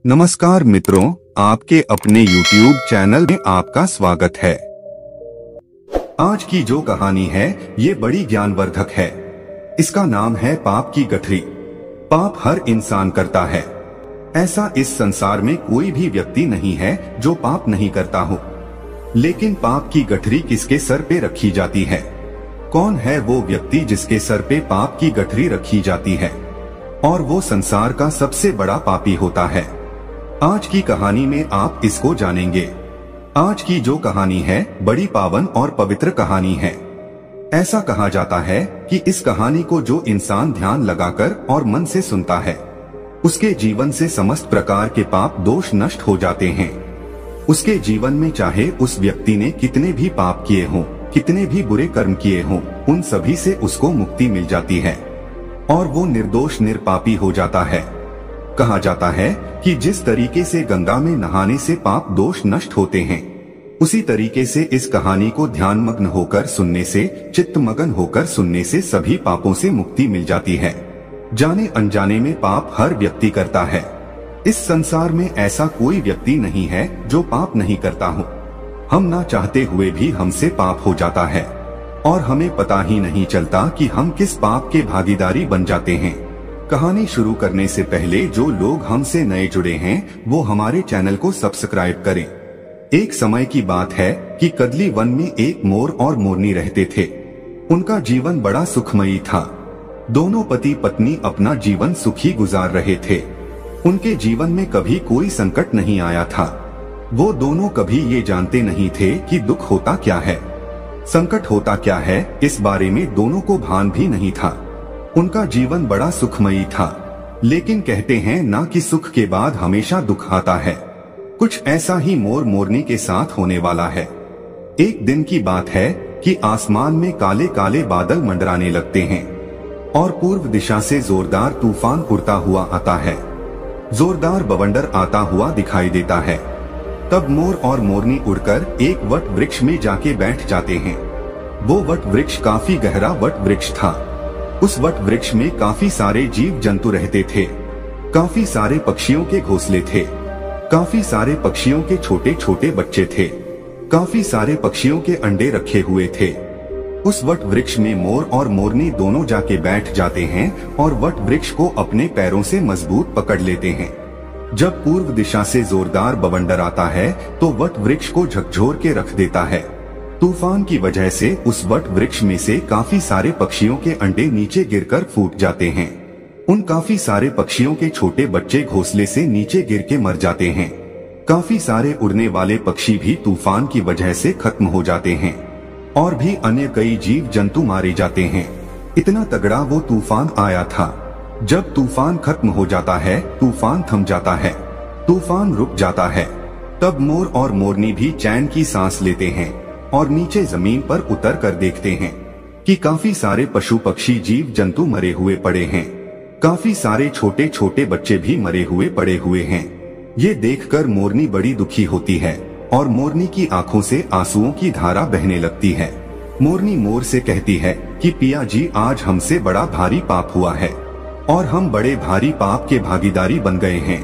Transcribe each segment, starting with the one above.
नमस्कार मित्रों, आपके अपने YouTube चैनल में आपका स्वागत है। आज की जो कहानी है ये बड़ी ज्ञानवर्धक है। इसका नाम है पाप की गठरी। पाप हर इंसान करता है। ऐसा इस संसार में कोई भी व्यक्ति नहीं है जो पाप नहीं करता हो। लेकिन पाप की गठरी किसके सर पे रखी जाती है? कौन है वो व्यक्ति जिसके सर पे पाप की गठरी रखी जाती है और वो संसार का सबसे बड़ा पापी होता है? आज की कहानी में आप इसको जानेंगे। आज की जो कहानी है बड़ी पावन और पवित्र कहानी है। ऐसा कहा जाता है कि इस कहानी को जो इंसान ध्यान लगाकर और मन से सुनता है उसके जीवन से समस्त प्रकार के पाप दोष नष्ट हो जाते हैं। उसके जीवन में चाहे उस व्यक्ति ने कितने भी पाप किए हों, कितने भी बुरे कर्म किए हों, उन सभी से उसको मुक्ति मिल जाती है और वो निर्दोष निरपापी हो जाता है। कहा जाता है कि जिस तरीके से गंगा में नहाने से पाप दोष नष्ट होते हैं, उसी तरीके से इस कहानी को ध्यान मग्न होकर सुनने से, चित्त मगन होकर सुनने से सभी पापों से मुक्ति मिल जाती है। जाने अनजाने में पाप हर व्यक्ति करता है। इस संसार में ऐसा कोई व्यक्ति नहीं है जो पाप नहीं करता हो। हम ना चाहते हुए भी हमसे पाप हो जाता है और हमें पता ही नहीं चलता कि हम किस पाप के भागीदारी बन जाते हैं। कहानी शुरू करने से पहले जो लोग हमसे नए जुड़े हैं वो हमारे चैनल को सब्सक्राइब करें। एक समय की बात है कि कदली वन में एक मोर और मोरनी रहते थे। उनका जीवन बड़ा सुखमयी था। दोनों पति पत्नी अपना जीवन सुखी गुजार रहे थे। उनके जीवन में कभी कोई संकट नहीं आया था। वो दोनों कभी ये जानते नहीं थे कि दुख होता क्या है, संकट होता क्या है, इस बारे में दोनों को भान भी नहीं था। उनका जीवन बड़ा सुखमयी था। लेकिन कहते हैं ना कि सुख के बाद हमेशा दुख आता है। कुछ ऐसा ही मोर मोरनी के साथ होने वाला है। एक दिन की बात है कि आसमान में काले काले बादल मंडराने लगते हैं और पूर्व दिशा से जोरदार तूफान उड़ता हुआ आता है। जोरदार बवंडर आता हुआ दिखाई देता है। तब मोर और मोरनी उड़कर एक वट वृक्ष में जाके बैठ जाते हैं। वो वट वृक्ष काफी गहरा वट वृक्ष था। उस वट वृक्ष में काफी सारे जीव जंतु रहते थे। काफी सारे पक्षियों के घोंसले थे। काफी सारे पक्षियों के छोटे छोटे बच्चे थे। काफी सारे पक्षियों के अंडे रखे हुए थे। उस वट वृक्ष में मोर और मोरनी दोनों जाके बैठ जाते हैं और वट वृक्ष को अपने पैरों से मजबूत पकड़ लेते हैं। जब पूर्व दिशा से जोरदार बवंडर आता है तो वट वृक्ष को झकझोर के रख देता है। तूफान की वजह से उस वट वृक्ष में से काफी सारे पक्षियों के अंडे नीचे गिरकर फूट जाते हैं। उन काफी सारे पक्षियों के छोटे बच्चे घोंसले से नीचे गिर के मर जाते हैं। काफी सारे उड़ने वाले पक्षी भी तूफान की वजह से खत्म हो जाते हैं और भी अन्य कई जीव जंतु मारे जाते हैं। इतना तगड़ा वो तूफान आया था। जब तूफान खत्म हो जाता है, तूफान थम जाता है, तूफान रुक जाता है, तब मोर और मोरनी भी चैन की सांस लेते हैं और नीचे जमीन पर उतर कर देखते हैं कि काफी सारे पशु पक्षी जीव जंतु मरे हुए पड़े हैं। काफी सारे छोटे छोटे बच्चे भी मरे हुए पड़े हुए हैं। ये देखकर मोरनी बड़ी दुखी होती है और मोरनी की आंखों से आंसुओं की धारा बहने लगती है। मोरनी मोर से कहती है कि पिया जी, आज हमसे बड़ा भारी पाप हुआ है और हम बड़े भारी पाप के भागीदारी बन गए हैं,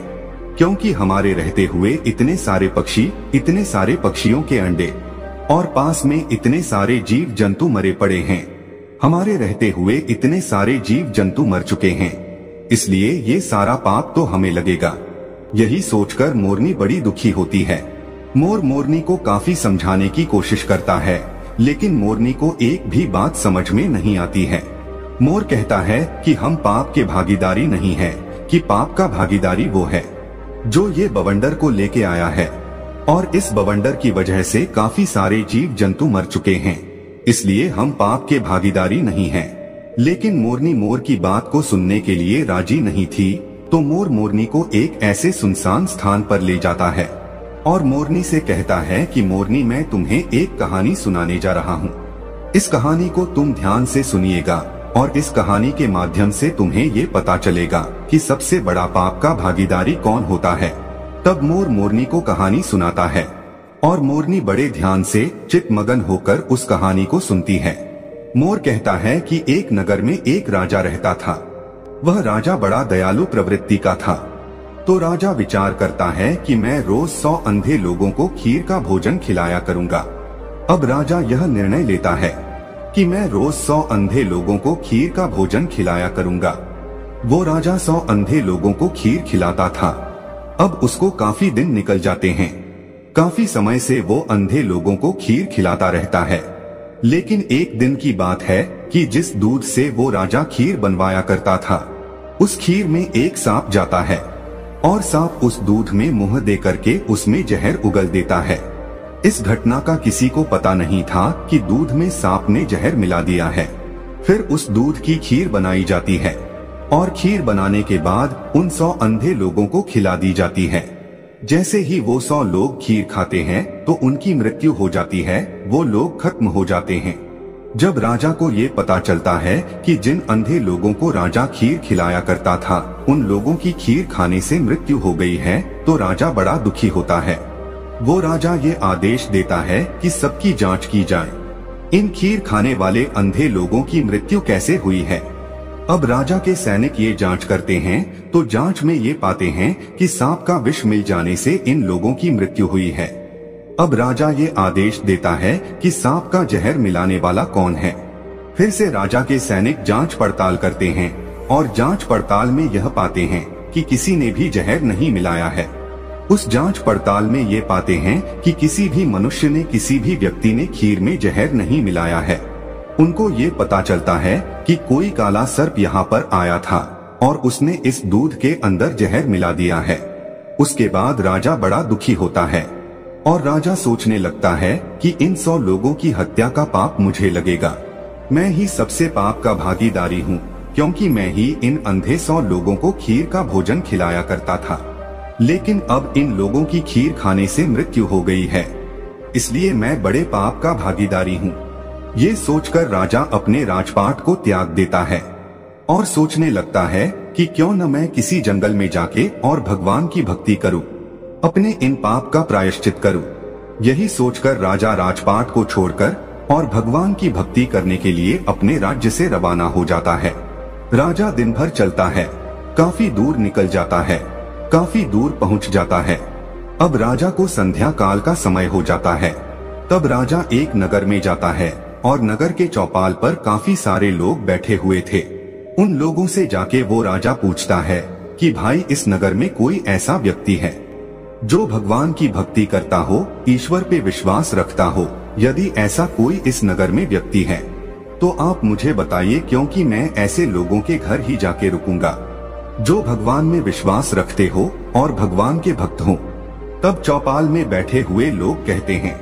क्योंकि हमारे रहते हुए इतने सारे पक्षी, इतने सारे पक्षियों के अंडे और पास में इतने सारे जीव जंतु मरे पड़े हैं। हमारे रहते हुए इतने सारे जीव जंतु मर चुके हैं, इसलिए ये सारा पाप तो हमें लगेगा। यही सोचकर मोरनी बड़ी दुखी होती है। मोर मोरनी को काफी समझाने की कोशिश करता है, लेकिन मोरनी को एक भी बात समझ में नहीं आती है। मोर कहता है कि हम पाप के भागीदारी नहीं है, कि पाप का भागीदारी वो है जो ये बवंडर को लेके आया है और इस बवंडर की वजह से काफी सारे जीव जंतु मर चुके हैं, इसलिए हम पाप के भागीदारी नहीं हैं। लेकिन मोरनी मोर की बात को सुनने के लिए राजी नहीं थी, तो मोर मोरनी को एक ऐसे सुनसान स्थान पर ले जाता है और मोरनी से कहता है कि मोरनी, मैं तुम्हें एक कहानी सुनाने जा रहा हूँ। इस कहानी को तुम ध्यान से सुनिएगा और इस कहानी के माध्यम से तुम्हें ये पता चलेगा कि सबसे बड़ा पाप का भागीदारी कौन होता है। तब मोर मोरनी को कहानी सुनाता है और मोरनी बड़े ध्यान से चित मगन होकर उस कहानी को सुनती है। मोर कहता है कि एक नगर में एक राजा रहता था। वह राजा बड़ा दयालु प्रवृत्ति का था। तो राजा विचार करता है कि मैं रोज 100 अंधे लोगों को खीर का भोजन खिलाया करूंगा। अब राजा यह निर्णय लेता है कि मैं रोज 100 अंधे लोगों को खीर का भोजन खिलाया करूंगा। वो राजा 100 अंधे लोगों को खीर खिलाता था। अब उसको काफी दिन निकल जाते हैं। काफी समय से वो अंधे लोगों को खीर खिलाता रहता है। लेकिन एक दिन की बात है कि जिस दूध से वो राजा खीर बनवाया करता था, उस खीर में एक सांप जाता है और सांप उस दूध में मुंह दे करके उसमें जहर उगल देता है। इस घटना का किसी को पता नहीं था कि दूध में सांप ने जहर मिला दिया है। फिर उस दूध की खीर बनाई जाती है और खीर बनाने के बाद उन 100 अंधे लोगों को खिला दी जाती है। जैसे ही वो 100 लोग खीर खाते हैं तो उनकी मृत्यु हो जाती है, वो लोग खत्म हो जाते हैं। जब राजा को ये पता चलता है कि जिन अंधे लोगों को राजा खीर खिलाया करता था, उन लोगों की खीर खाने से मृत्यु हो गई है, तो राजा बड़ा दुखी होता है। वो राजा ये आदेश देता है कि सबकी जांच की जाए, इन खीर खाने वाले अंधे लोगों की मृत्यु कैसे हुई है। अब राजा के सैनिक ये जांच करते हैं तो जांच में ये पाते हैं कि सांप का विष मिल जाने से इन लोगों की मृत्यु हुई है। अब राजा ये आदेश देता है कि सांप का जहर मिलाने वाला कौन है। फिर से राजा के सैनिक जांच पड़ताल करते हैं और जांच पड़ताल में यह पाते हैं कि किसी ने भी जहर नहीं मिलाया है। उस जांच पड़ताल में ये पाते हैं कि किसी भी मनुष्य ने, किसी भी व्यक्ति ने खीर में जहर नहीं मिलाया है। उनको ये पता चलता है कि कोई काला सर्प यहाँ पर आया था और उसने इस दूध के अंदर जहर मिला दिया है। उसके बाद राजा बड़ा दुखी होता है और राजा सोचने लगता है कि इन 100 लोगों की हत्या का पाप मुझे लगेगा। मैं ही सबसे पाप का भागीदारी हूँ, क्योंकि मैं ही इन अंधे 100 लोगों को खीर का भोजन खिलाया करता था। लेकिन अब इन लोगों की खीर खाने से मृत्यु हो गई है, इसलिए मैं बड़े पाप का भागीदारी हूँ। ये सोचकर राजा अपने राजपाट को त्याग देता है और सोचने लगता है कि क्यों न मैं किसी जंगल में जाके और भगवान की भक्ति करूं, अपने इन पाप का प्रायश्चित करूं। यही सोचकर राजा राजपाट को छोड़कर और भगवान की भक्ति करने के लिए अपने राज्य से रवाना हो जाता है। राजा दिन भर चलता है, काफी दूर निकल जाता है, काफी दूर पहुंच जाता है। अब राजा को संध्या काल का समय हो जाता है। तब राजा एक नगर में जाता है और नगर के चौपाल पर काफी सारे लोग बैठे हुए थे। उन लोगों से जाके वो राजा पूछता है कि भाई, इस नगर में कोई ऐसा व्यक्ति है जो भगवान की भक्ति करता हो, ईश्वर पे विश्वास रखता हो? यदि ऐसा कोई इस नगर में व्यक्ति है तो आप मुझे बताइए, क्योंकि मैं ऐसे लोगों के घर ही जाके रुकूंगा जो भगवान में विश्वास रखते हो और भगवान के भक्त हो। तब चौपाल में बैठे हुए लोग कहते हैं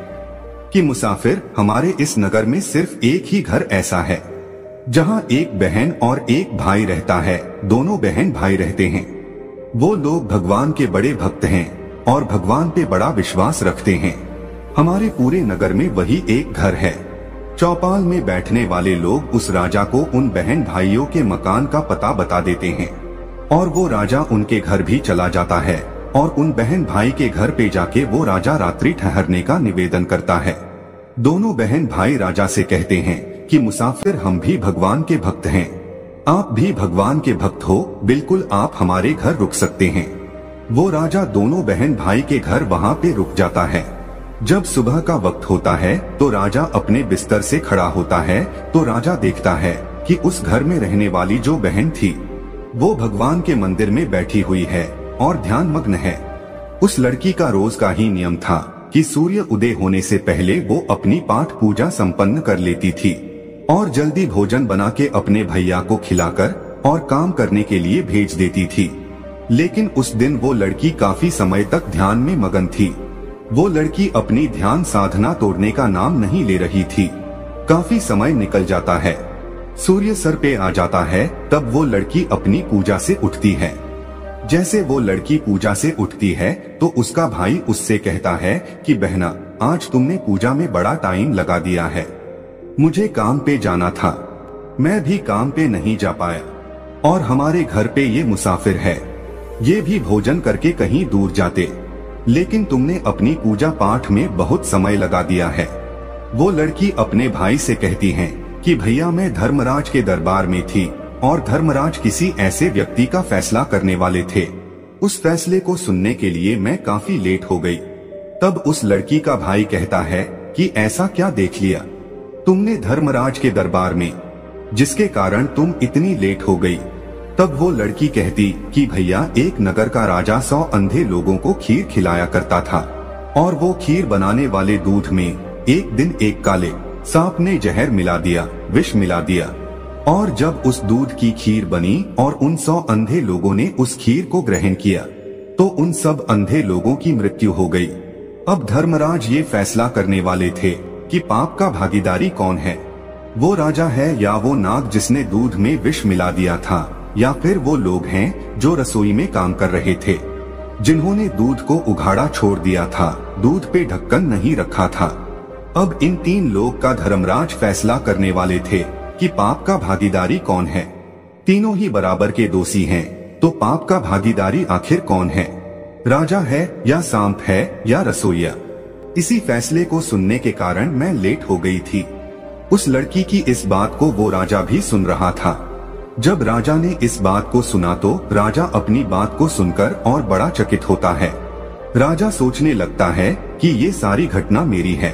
कि मुसाफिर, हमारे इस नगर में सिर्फ एक ही घर ऐसा है जहां एक बहन और एक भाई रहता है। दोनों बहन भाई रहते हैं। वो लोग भगवान के बड़े भक्त हैं और भगवान पे बड़ा विश्वास रखते हैं। हमारे पूरे नगर में वही एक घर है। चौपाल में बैठने वाले लोग उस राजा को उन बहन भाइयों के मकान का पता बता देते हैं और वो राजा उनके घर भी चला जाता है और उन बहन भाई के घर पे जाके वो राजा रात्रि ठहरने का निवेदन करता है। दोनों बहन भाई राजा से कहते हैं कि मुसाफिर, हम भी भगवान के भक्त हैं, आप भी भगवान के भक्त हो, बिल्कुल आप हमारे घर रुक सकते हैं। वो राजा दोनों बहन भाई के घर वहाँ पे रुक जाता है। जब सुबह का वक्त होता है तो राजा अपने बिस्तर से खड़ा होता है तो राजा देखता है कि उस घर में रहने वाली जो बहन थी वो भगवान के मंदिर में बैठी हुई है और ध्यान मग्न है। उस लड़की का रोज का ही नियम था कि सूर्य उदय होने से पहले वो अपनी पाठ पूजा संपन्न कर लेती थी और जल्दी भोजन बना के अपने भैया को खिलाकर और काम करने के लिए भेज देती थी। लेकिन उस दिन वो लड़की काफी समय तक ध्यान में मगन थी। वो लड़की अपनी ध्यान साधना तोड़ने का नाम नहीं ले रही थी। काफी समय निकल जाता है, सूर्य सर पे आ जाता है, तब वो लड़की अपनी पूजा से उठती है। जैसे वो लड़की पूजा से उठती है तो उसका भाई उससे कहता है कि बहना, आज तुमने पूजा में बड़ा टाइम लगा दिया है, मुझे काम पे जाना था, मैं भी काम पे नहीं जा पाया और हमारे घर पे ये मुसाफिर है, ये भी भोजन करके कहीं दूर जाते, लेकिन तुमने अपनी पूजा पाठ में बहुत समय लगा दिया है। वो लड़की अपने भाई से कहती है कि भैया, मैं धर्मराज के दरबार में थी और धर्मराज किसी ऐसे व्यक्ति का फैसला करने वाले थे। उस फैसले को सुनने के लिए मैं काफी लेट हो गई। तब उस लड़की का भाई कहता है कि ऐसा क्या देख लिया तुमने धर्मराज के दरबार में, जिसके कारण तुम इतनी लेट हो गई। तब वो लड़की कहती कि भैया, एक नगर का राजा 100 अंधे लोगों को खीर खिलाया करता था, और वो खीर बनाने वाले दूध में एक दिन एक काले सांप ने जहर मिला दिया, विष मिला दिया, और जब उस दूध की खीर बनी और उन 100 अंधे लोगों ने उस खीर को ग्रहण किया तो उन सब अंधे लोगों की मृत्यु हो गई। अब धर्मराज ये फैसला करने वाले थे कि पाप का भागीदारी कौन है, वो राजा है या वो नाग जिसने दूध में विष मिला दिया था, या फिर वो लोग हैं जो रसोई में काम कर रहे थे, जिन्होंने दूध को उघाड़ा छोड़ दिया था, दूध पे ढक्कन नहीं रखा था। अब इन 3 लोग का धर्मराज फैसला करने वाले थे कि पाप का भागीदारी कौन है। तीनों ही बराबर के दोषी हैं, तो पाप का भागीदारी आखिर कौन है, राजा है या सांप है या रसोइया। इसी फैसले को सुनने के कारण मैं लेट हो गई थी। उस लड़की की इस बात को वो राजा भी सुन रहा था। जब राजा ने इस बात को सुना तो राजा अपनी बात को सुनकर और बड़ा चकित होता है। राजा सोचने लगता है कि ये सारी घटना मेरी है।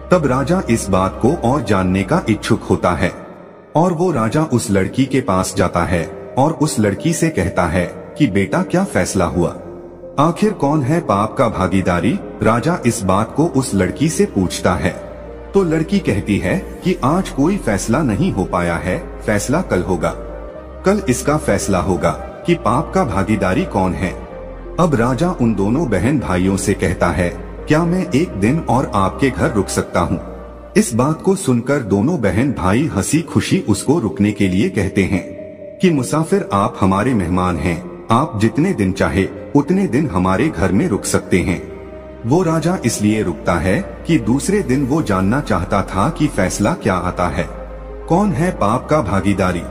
तब राजा इस बात को और जानने का इच्छुक होता है, और वो राजा उस लड़की के पास जाता है और उस लड़की से कहता है कि बेटा, क्या फैसला हुआ, आखिर कौन है पाप का भागीदारी। राजा इस बात को उस लड़की से पूछता है तो लड़की कहती है कि आज कोई फैसला नहीं हो पाया है, फैसला कल होगा, कल इसका फैसला होगा कि पाप का भागीदारी कौन है। अब राजा उन दोनों बहन भाइयों से कहता है, क्या मैं एक दिन और आपके घर रुक सकता हूँ। इस बात को सुनकर दोनों बहन भाई हंसी खुशी उसको रुकने के लिए कहते हैं कि मुसाफिर, आप हमारे मेहमान हैं, आप जितने दिन चाहे उतने दिन हमारे घर में रुक सकते हैं। वो राजा इसलिए रुकता है कि दूसरे दिन वो जानना चाहता था कि फैसला क्या आता है, कौन है पाप का भागीदारी,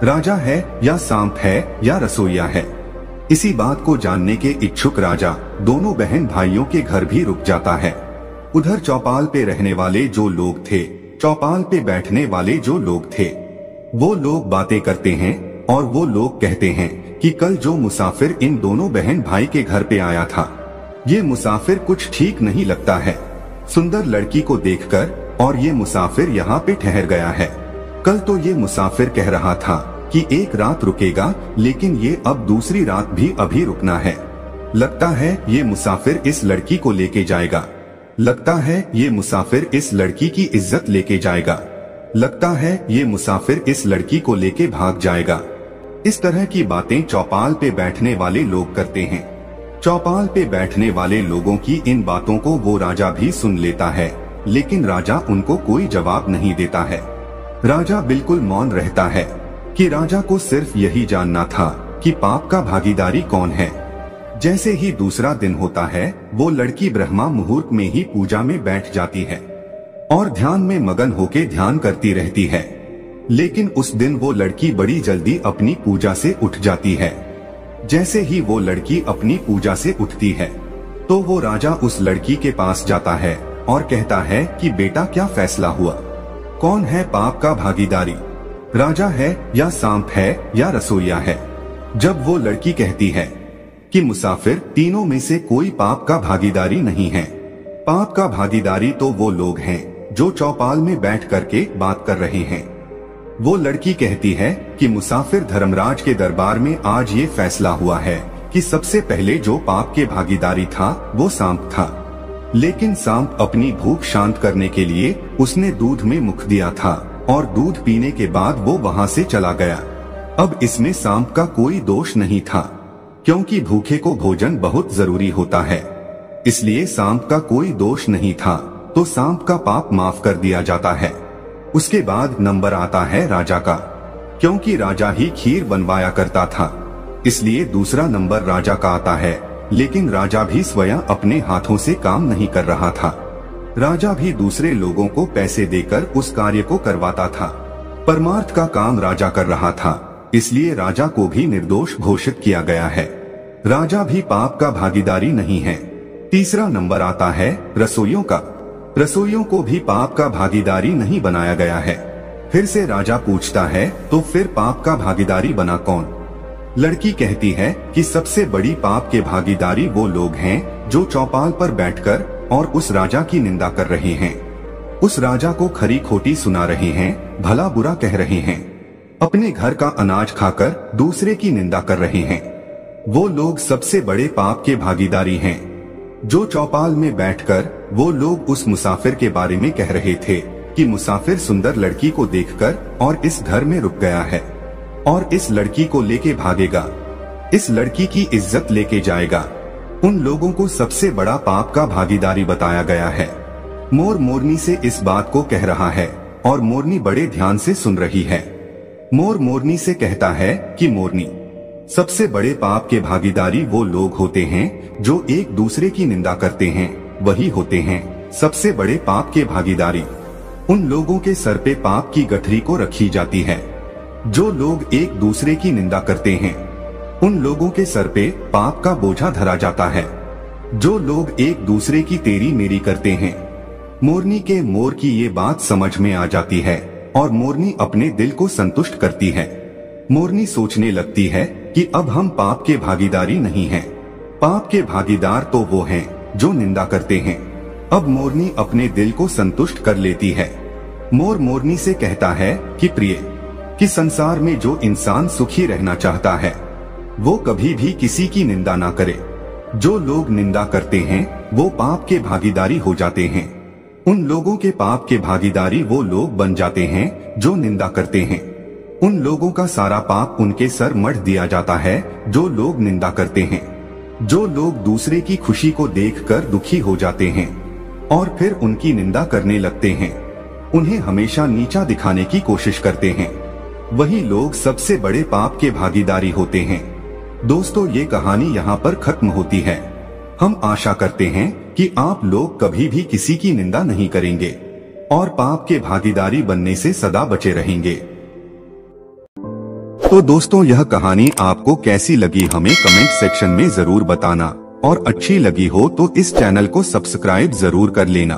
राजा है या सांप है या रसोइया है। इसी बात को जानने के इच्छुक राजा दोनों बहन भाइयों के घर भी रुक जाता है। उधर चौपाल पे रहने वाले जो लोग थे, चौपाल पे बैठने वाले जो लोग थे, वो लोग बातें करते हैं और वो लोग कहते हैं कि कल जो मुसाफिर इन दोनों बहन भाई के घर पे आया था, ये मुसाफिर कुछ ठीक नहीं लगता है, सुंदर लड़की को देखकर, और ये मुसाफिर यहाँ पे ठहर गया है। कल तो ये मुसाफिर कह रहा था कि एक रात रुकेगा, लेकिन ये अब दूसरी रात भी अभी रुकना है। लगता है ये मुसाफिर इस लड़की को लेके जाएगा, लगता है ये मुसाफिर इस लड़की की इज्जत लेके जाएगा, लगता है ये मुसाफिर इस लड़की को लेके भाग जाएगा। इस तरह की बातें चौपाल पे बैठने वाले लोग करते हैं। चौपाल पे बैठने वाले लोगों की इन बातों को वो राजा भी सुन लेता है, लेकिन राजा उनको कोई जवाब नहीं देता है। राजा बिल्कुल मौन रहता है कि राजा को सिर्फ यही जानना था कि पाप का भागीदारी कौन है। जैसे ही दूसरा दिन होता है, वो लड़की ब्रह्मा मुहूर्त में ही पूजा में बैठ जाती है और ध्यान में मगन होके ध्यान करती रहती है। लेकिन उस दिन वो लड़की बड़ी जल्दी अपनी पूजा से उठ जाती है। जैसे ही वो लड़की अपनी पूजा से उठती है तो वो राजा उस लड़की के पास जाता है और कहता है कि बेटा, क्या फैसला हुआ, कौन है पाप का भागीदारी, राजा है या सांप है या रसोइया है। जब वो लड़की कहती है कि मुसाफिर, तीनों में से कोई पाप का भागीदारी नहीं है, पाप का भागीदारी तो वो लोग हैं जो चौपाल में बैठ करके बात कर रहे हैं। वो लड़की कहती है कि मुसाफिर, धर्मराज के दरबार में आज ये फैसला हुआ है कि सबसे पहले जो पाप के भागीदारी था वो सांप था, लेकिन सांप अपनी भूख शांत करने के लिए उसने दूध में मुख दिया था और दूध पीने के बाद वो वहाँ से चला गया। अब इसमें सांप का कोई दोष नहीं था, क्योंकि भूखे को भोजन बहुत जरूरी होता है, इसलिए सांप का कोई दोष नहीं था, तो सांप का पाप माफ कर दिया जाता है। उसके बाद नंबर आता है राजा का, क्योंकि राजा ही खीर बनवाया करता था, इसलिए दूसरा नंबर राजा का आता है। लेकिन राजा भी स्वयं अपने हाथों से काम नहीं कर रहा था, राजा भी दूसरे लोगों को पैसे देकर उस कार्य को करवाता था। परमार्थ का काम राजा कर रहा था, इसलिए राजा को भी निर्दोष घोषित किया गया है। राजा भी पाप का भागीदारी नहीं है। तीसरा नंबर आता है रसोइयों का। रसोइयों को भी पाप का भागीदारी नहीं बनाया गया है। फिर से राजा पूछता है, तो फिर पाप का भागीदारी बना कौन? लड़की कहती है कि सबसे बड़ी पाप के भागीदारी वो लोग हैं जो चौपाल पर बैठकर और उस राजा की निंदा कर रहे हैं, उस राजा को खरी खोटी सुना रहे हैं, भला बुरा कह रहे हैं, अपने घर का अनाज खाकर दूसरे की निंदा कर रहे हैं। वो लोग सबसे बड़े पाप के भागीदारी हैं। जो चौपाल में बैठकर वो लोग उस मुसाफिर के बारे में कह रहे थे कि मुसाफिर सुंदर लड़की को देखकर और इस घर में रुक गया है और इस लड़की को लेके भागेगा, इस लड़की की इज्जत लेके जाएगा, उन लोगों को सबसे बड़ा पाप का भागीदारी बताया गया है। मोर मोरनी से इस बात को कह रहा है और मोरनी बड़े ध्यान से सुन रही है। मोर मोरनी से कहता है कि मोरनी, सबसे बड़े पाप के भागीदारी वो लोग होते हैं जो एक दूसरे की निंदा करते हैं, वही होते हैं सबसे बड़े पाप के भागीदारी। उन लोगों के सर पे पाप की गठरी को रखी जाती है। जो लोग एक दूसरे की निंदा करते हैं, उन लोगों के सर पे पाप का बोझा धरा जाता है। जो लोग एक दूसरे की तेरी मेरी करते हैं, मोरनी के मोर की ये बात समझ में आ जाती है और मोरनी अपने दिल को संतुष्ट करती है। मोरनी सोचने लगती है कि अब हम पाप के भागीदारी नहीं हैं। पाप के भागीदार तो वो हैं जो निंदा करते हैं। अब मोरनी अपने दिल को संतुष्ट कर लेती है। मोर मोरनी से कहता है कि प्रिय, कि संसार में जो इंसान सुखी रहना चाहता है वो कभी भी किसी की निंदा ना करे। जो लोग निंदा करते हैं वो पाप के भागीदारी हो जाते हैं। उन लोगों के पाप के भागीदारी वो लोग बन जाते हैं जो निंदा करते हैं। उन लोगों का सारा पाप उनके सर मढ़ दिया जाता है जो लोग निंदा करते हैं। जो लोग दूसरे की खुशी को देखकर दुखी हो जाते हैं और फिर उनकी निंदा करने लगते हैं, उन्हें हमेशा नीचा दिखाने की कोशिश करते हैं, वही लोग सबसे बड़े पाप के भागीदारी होते हैं। दोस्तों, ये कहानी यहाँ पर खत्म होती है। हम आशा करते हैं कि आप लोग कभी भी किसी की निंदा नहीं करेंगे और पाप के भागीदारी बनने से सदा बचे रहेंगे। तो दोस्तों, यह कहानी आपको कैसी लगी हमें कमेंट सेक्शन में जरूर बताना और अच्छी लगी हो तो इस चैनल को सब्सक्राइब जरूर कर लेना।